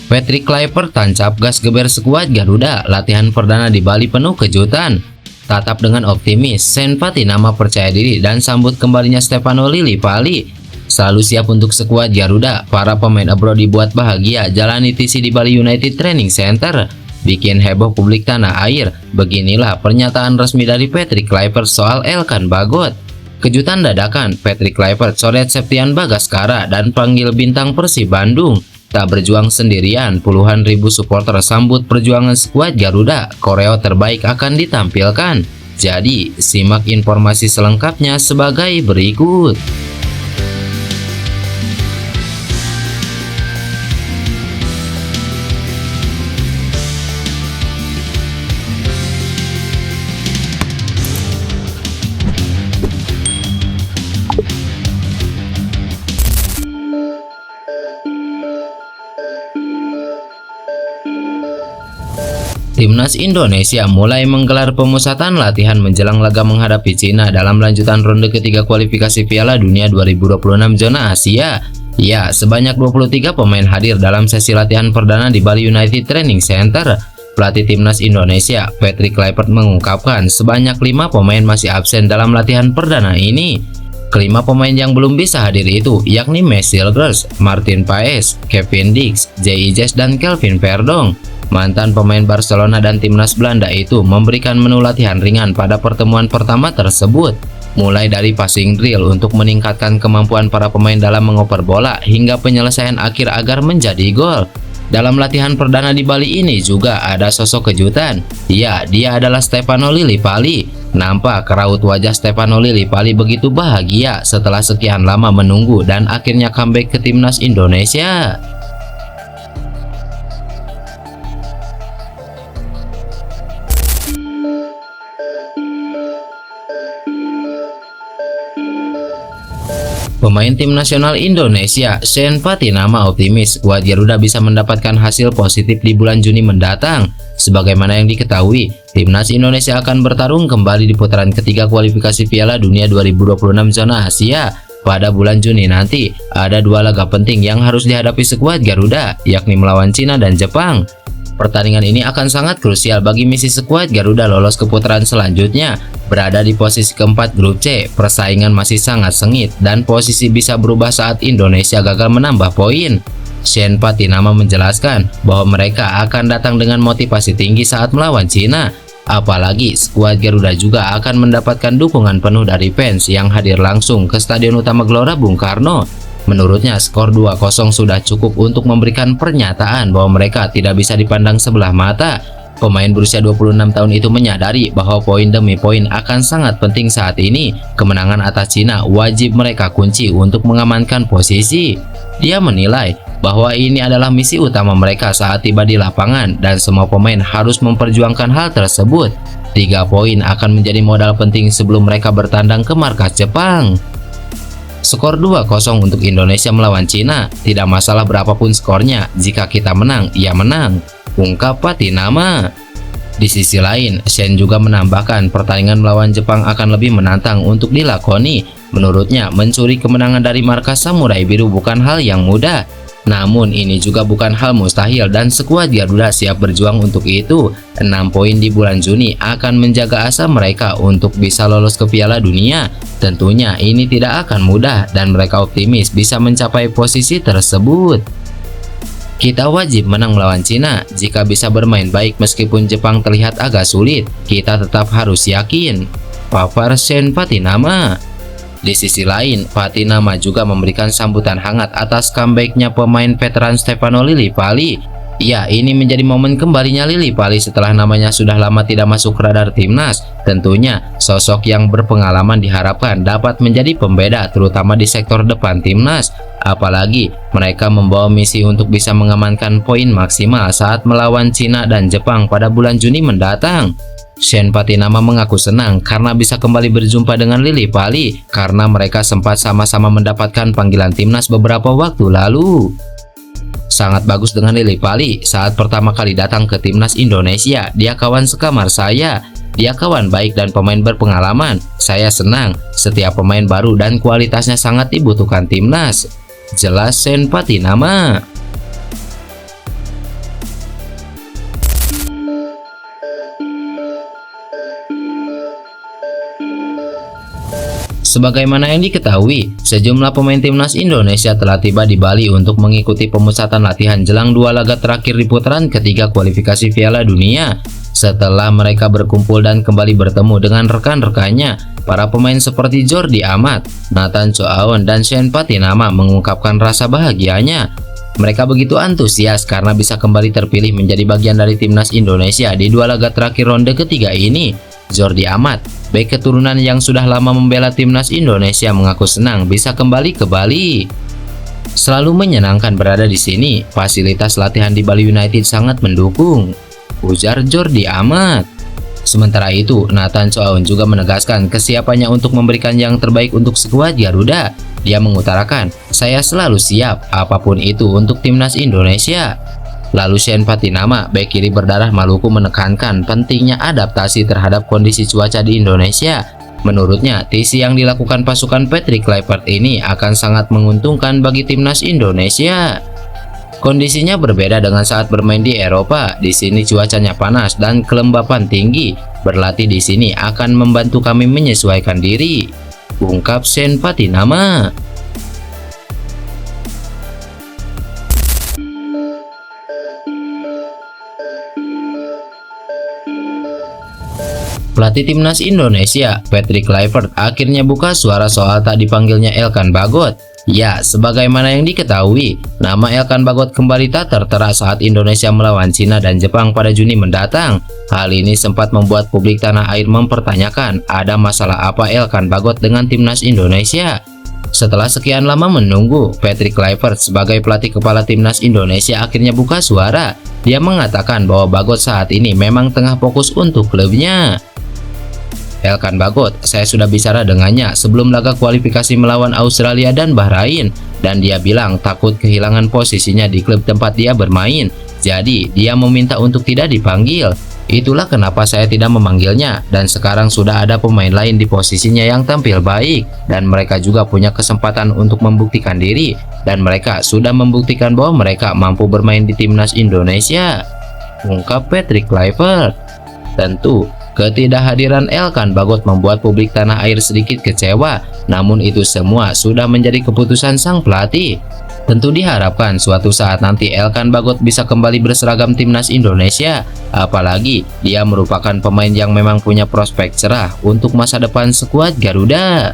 Patrick Kluivert tancap gas geber skuad Garuda, latihan perdana di Bali penuh kejutan. Tatap dengan optimis, Shane Patinama percaya diri dan sambut kembalinya Stefano Lillipali. Selalu siap untuk skuad Garuda, para pemain abroad dibuat bahagia jalani TC di Bali United Training Center. Bikin heboh publik tanah air, beginilah pernyataan resmi dari Patrick Kluivert soal Elkan Bagot. Kejutan dadakan, Patrick Kluivert coret Septian Bagaskara dan panggil bintang Persib Bandung. Tak berjuang sendirian, puluhan ribu supporter sambut perjuangan skuad Garuda, koreo terbaik akan ditampilkan. Jadi, simak informasi selengkapnya sebagai berikut. Timnas Indonesia mulai menggelar pemusatan latihan menjelang laga menghadapi Cina dalam lanjutan ronde ketiga kualifikasi Piala Dunia 2026 zona Asia. Ya, sebanyak 23 pemain hadir dalam sesi latihan perdana di Bali United Training Center. Pelatih Timnas Indonesia, Patrick Kluivert mengungkapkan sebanyak 5 pemain masih absen dalam latihan perdana ini. Kelima pemain yang belum bisa hadir itu yakni Messi Silgers, Martin Paes, Kevin Dix, J.I. Jes, dan Kelvin Verdong. Mantan pemain Barcelona dan Timnas Belanda itu memberikan menu latihan ringan pada pertemuan pertama tersebut, mulai dari passing drill untuk meningkatkan kemampuan para pemain dalam mengoper bola hingga penyelesaian akhir agar menjadi gol. Dalam latihan perdana di Bali ini juga ada sosok kejutan. Ya, dia adalah Stefano Lillipali. Nampak raut wajah Stefano Lillipali begitu bahagia setelah sekian lama menunggu dan akhirnya comeback ke Timnas Indonesia. Pemain tim nasional Indonesia, Shane Patinama optimis skuad Garuda bisa mendapatkan hasil positif di bulan Juni mendatang. Sebagaimana yang diketahui, Timnas Indonesia akan bertarung kembali di putaran ketiga kualifikasi Piala Dunia 2026 zona Asia. Pada bulan Juni nanti, ada 2 laga penting yang harus dihadapi skuad Garuda, yakni melawan Cina dan Jepang. Pertandingan ini akan sangat krusial bagi misi skuad Garuda lolos ke putaran selanjutnya. Berada di posisi keempat grup C, persaingan masih sangat sengit dan posisi bisa berubah saat Indonesia gagal menambah poin. Shane Patinama menjelaskan bahwa mereka akan datang dengan motivasi tinggi saat melawan Cina. Apalagi skuad Garuda juga akan mendapatkan dukungan penuh dari fans yang hadir langsung ke Stadion Utama Gelora Bung Karno. Menurutnya, skor 2-0 sudah cukup untuk memberikan pernyataan bahwa mereka tidak bisa dipandang sebelah mata. Pemain berusia 26 tahun itu menyadari bahwa poin demi poin akan sangat penting saat ini. Kemenangan atas Cina wajib mereka kunci untuk mengamankan posisi. Dia menilai bahwa ini adalah misi utama mereka saat tiba di lapangan dan semua pemain harus memperjuangkan hal tersebut. 3 poin akan menjadi modal penting sebelum mereka bertandang ke markas Jepang. Skor 2-0 untuk Indonesia melawan Cina, tidak masalah berapapun skornya, jika kita menang, ya menang, ungkap Patinama. Di sisi lain, Shane juga menambahkan pertandingan melawan Jepang akan lebih menantang untuk dilakoni. Menurutnya, mencuri kemenangan dari markas Samurai Biru bukan hal yang mudah. Namun ini juga bukan hal mustahil dan skuad Garuda siap berjuang untuk itu. 6 poin di bulan Juni akan menjaga asa mereka untuk bisa lolos ke Piala Dunia. Tentunya ini tidak akan mudah dan mereka optimis bisa mencapai posisi tersebut. Kita wajib menang melawan Cina. Jika bisa bermain baik meskipun Jepang terlihat agak sulit, kita tetap harus yakin, papar Shane Patinama. Di sisi lain, Patinama juga memberikan sambutan hangat atas comebacknya pemain veteran Stefano Lillipali. Ya, ini menjadi momen kembalinya Lillipali setelah namanya sudah lama tidak masuk radar timnas. Tentunya, sosok yang berpengalaman diharapkan dapat menjadi pembeda terutama di sektor depan timnas. Apalagi, mereka membawa misi untuk bisa mengamankan poin maksimal saat melawan Cina dan Jepang pada bulan Juni mendatang. Shane Patinama mengaku senang karena bisa kembali berjumpa dengan Lillipali karena mereka sempat sama-sama mendapatkan panggilan timnas beberapa waktu lalu. Sangat bagus dengan Lillipali saat pertama kali datang ke timnas Indonesia. Dia kawan sekamar saya. Dia kawan baik dan pemain berpengalaman. Saya senang setiap pemain baru dan kualitasnya sangat dibutuhkan timnas, jelas Shane Patinama. Sebagaimana yang diketahui, sejumlah pemain timnas Indonesia telah tiba di Bali untuk mengikuti pemusatan latihan jelang dua laga terakhir di putaran ketiga kualifikasi Piala Dunia. Setelah mereka berkumpul dan kembali bertemu dengan rekan-rekannya, para pemain seperti Jordi Amat, Nathan Choaon, dan Sean Patinama mengungkapkan rasa bahagianya. Mereka begitu antusias karena bisa kembali terpilih menjadi bagian dari timnas Indonesia di dua laga terakhir ronde ketiga ini. Jordi Amat, bek keturunan yang sudah lama membela timnas Indonesia, mengaku senang bisa kembali ke Bali. Selalu menyenangkan berada di sini, fasilitas latihan di Bali United sangat mendukung, ujar Jordi Amat. Sementara itu, Nathan Choaon juga menegaskan kesiapannya untuk memberikan yang terbaik untuk skuad Garuda. Dia mengutarakan, "Saya selalu siap apapun itu untuk timnas Indonesia." Lalu Sean Patinama, bek kiri berdarah Maluku, menekankan pentingnya adaptasi terhadap kondisi cuaca di Indonesia. Menurutnya, TC yang dilakukan pasukan Patrick Kluivert ini akan sangat menguntungkan bagi timnas Indonesia. Kondisinya berbeda dengan saat bermain di Eropa. Di sini cuacanya panas dan kelembapan tinggi. Berlatih di sini akan membantu kami menyesuaikan diri, ungkap Sean Patinama. Pelatih timnas Indonesia, Patrick Kluivert, akhirnya buka suara soal tak dipanggilnya Elkan Bagot. Ya, sebagaimana yang diketahui, nama Elkan Bagot kembali tak tertera saat Indonesia melawan Cina dan Jepang pada Juni mendatang. Hal ini sempat membuat publik tanah air mempertanyakan ada masalah apa Elkan Bagot dengan timnas Indonesia. Setelah sekian lama menunggu, Patrick Kluivert sebagai pelatih kepala timnas Indonesia akhirnya buka suara. Dia mengatakan bahwa Bagot saat ini memang tengah fokus untuk klubnya. Elkan Bagot, "Saya sudah bicara dengannya sebelum laga kualifikasi melawan Australia dan Bahrain, dan dia bilang takut kehilangan posisinya di klub tempat dia bermain. Jadi dia meminta untuk tidak dipanggil. Itulah kenapa saya tidak memanggilnya, dan sekarang sudah ada pemain lain di posisinya yang tampil baik, dan mereka juga punya kesempatan untuk membuktikan diri, dan mereka sudah membuktikan bahwa mereka mampu bermain di timnas Indonesia," ungkap Patrick Kluivert. Tentu, ketidakhadiran Elkan Bagot membuat publik tanah air sedikit kecewa, namun itu semua sudah menjadi keputusan sang pelatih. Tentu diharapkan suatu saat nanti Elkan Bagot bisa kembali berseragam timnas Indonesia, apalagi dia merupakan pemain yang memang punya prospek cerah untuk masa depan skuad Garuda.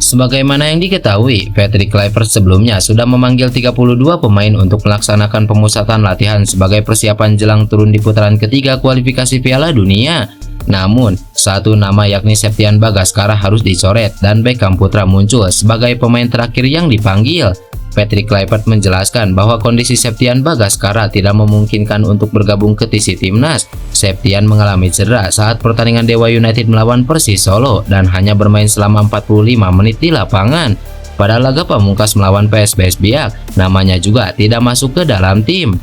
Sebagaimana yang diketahui, Patrick Kluivert sebelumnya sudah memanggil 32 pemain untuk melaksanakan pemusatan latihan sebagai persiapan jelang turun di putaran ketiga kualifikasi Piala Dunia. Namun, satu nama yakni Septian Bagaskara harus dicoret dan Beckham Putra muncul sebagai pemain terakhir yang dipanggil. Patrick Kluivert menjelaskan bahwa kondisi Septian Bagaskara tidak memungkinkan untuk bergabung ke TC Timnas. Septian mengalami cedera saat pertandingan Dewa United melawan Persis Solo dan hanya bermain selama 45 menit di lapangan. Pada laga pamungkas melawan PSBS Biak, namanya juga tidak masuk ke dalam tim.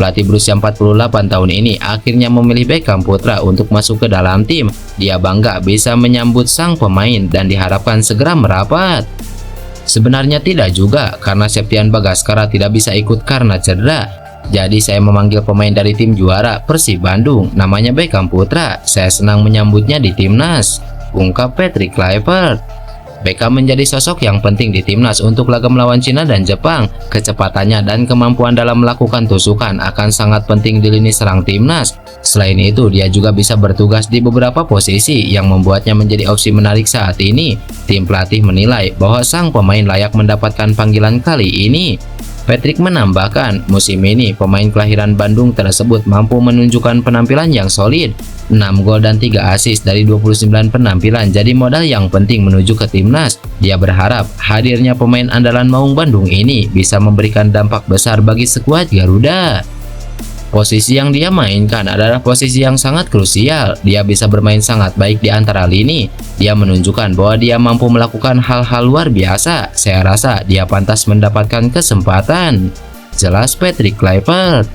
Pelatih berusia 48 tahun ini akhirnya memilih Beckham Putra untuk masuk ke dalam tim. Dia bangga bisa menyambut sang pemain dan diharapkan segera merapat. Sebenarnya tidak juga, karena Septian Bagaskara tidak bisa ikut karena cedera. Jadi saya memanggil pemain dari tim juara Persib Bandung, namanya Beckham Putra. Saya senang menyambutnya di timnas, ungkap Patrick Kluivert. Beckham menjadi sosok yang penting di timnas untuk laga melawan Cina dan Jepang. Kecepatannya dan kemampuan dalam melakukan tusukan akan sangat penting di lini serang timnas. Selain itu, dia juga bisa bertugas di beberapa posisi yang membuatnya menjadi opsi menarik saat ini. Tim pelatih menilai bahwa sang pemain layak mendapatkan panggilan kali ini. Patrick menambahkan, musim ini pemain kelahiran Bandung tersebut mampu menunjukkan penampilan yang solid. 6 gol dan 3 assist dari 29 penampilan jadi modal yang penting menuju ke timnas. Dia berharap hadirnya pemain andalan Maung Bandung ini bisa memberikan dampak besar bagi skuad Garuda. Posisi yang dia mainkan adalah posisi yang sangat krusial. Dia bisa bermain sangat baik di antara lini. Dia menunjukkan bahwa dia mampu melakukan hal-hal luar biasa. Saya rasa dia pantas mendapatkan kesempatan, jelas Patrick Kluivert.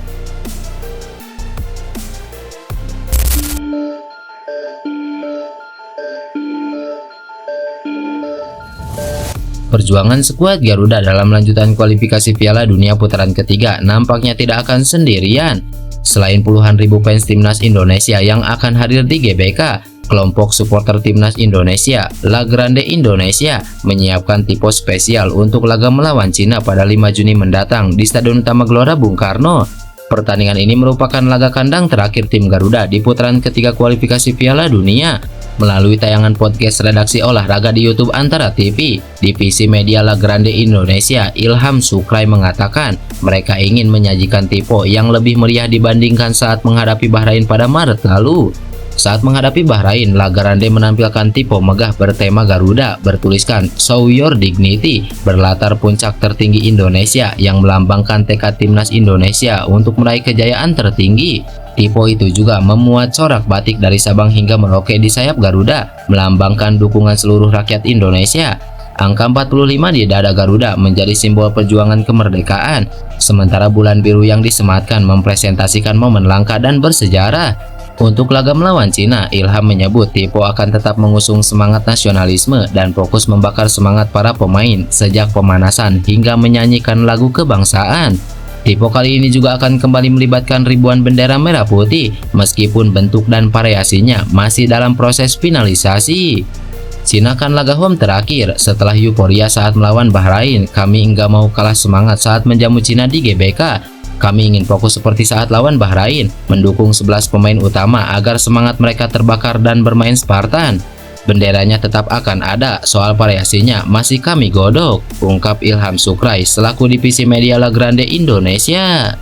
Perjuangan skuad Garuda dalam lanjutan kualifikasi Piala Dunia putaran ketiga nampaknya tidak akan sendirian. Selain puluhan ribu fans timnas Indonesia yang akan hadir di GBK, kelompok supporter timnas Indonesia, La Grande Indonesia, menyiapkan tipe spesial untuk laga melawan Cina pada 5 Juni mendatang di Stadion Utama Gelora Bung Karno. Pertandingan ini merupakan laga kandang terakhir tim Garuda di putaran ketiga kualifikasi Piala Dunia. Melalui tayangan podcast redaksi olahraga di YouTube Antara TV, divisi media La Grande Indonesia, Ilham Sukrai mengatakan mereka ingin menyajikan tipe yang lebih meriah dibandingkan saat menghadapi Bahrain pada Maret lalu. Saat menghadapi Bahrain, La Grande menampilkan tipe megah bertema Garuda bertuliskan "Show Your Dignity" berlatar puncak tertinggi Indonesia yang melambangkan tekad timnas Indonesia untuk meraih kejayaan tertinggi. Tipe itu juga memuat corak batik dari Sabang hingga Merauke di sayap Garuda, melambangkan dukungan seluruh rakyat Indonesia. Angka 45 di dada Garuda menjadi simbol perjuangan kemerdekaan, sementara bulan biru yang disematkan mempresentasikan momen langka dan bersejarah. Untuk laga melawan Cina, Ilham menyebut tipe akan tetap mengusung semangat nasionalisme dan fokus membakar semangat para pemain sejak pemanasan hingga menyanyikan lagu kebangsaan. Tipe kali ini juga akan kembali melibatkan ribuan bendera merah putih, meskipun bentuk dan variasinya masih dalam proses finalisasi. Cina kan laga home terakhir. Setelah euforia saat melawan Bahrain, kami nggak mau kalah semangat saat menjamu Cina di GBK. Kami ingin fokus seperti saat lawan Bahrain, mendukung 11 pemain utama agar semangat mereka terbakar dan bermain Spartan. Benderanya tetap akan ada, soal variasinya masih kami godok, ungkap Ilham Sukrai selaku divisi media La Grande Indonesia.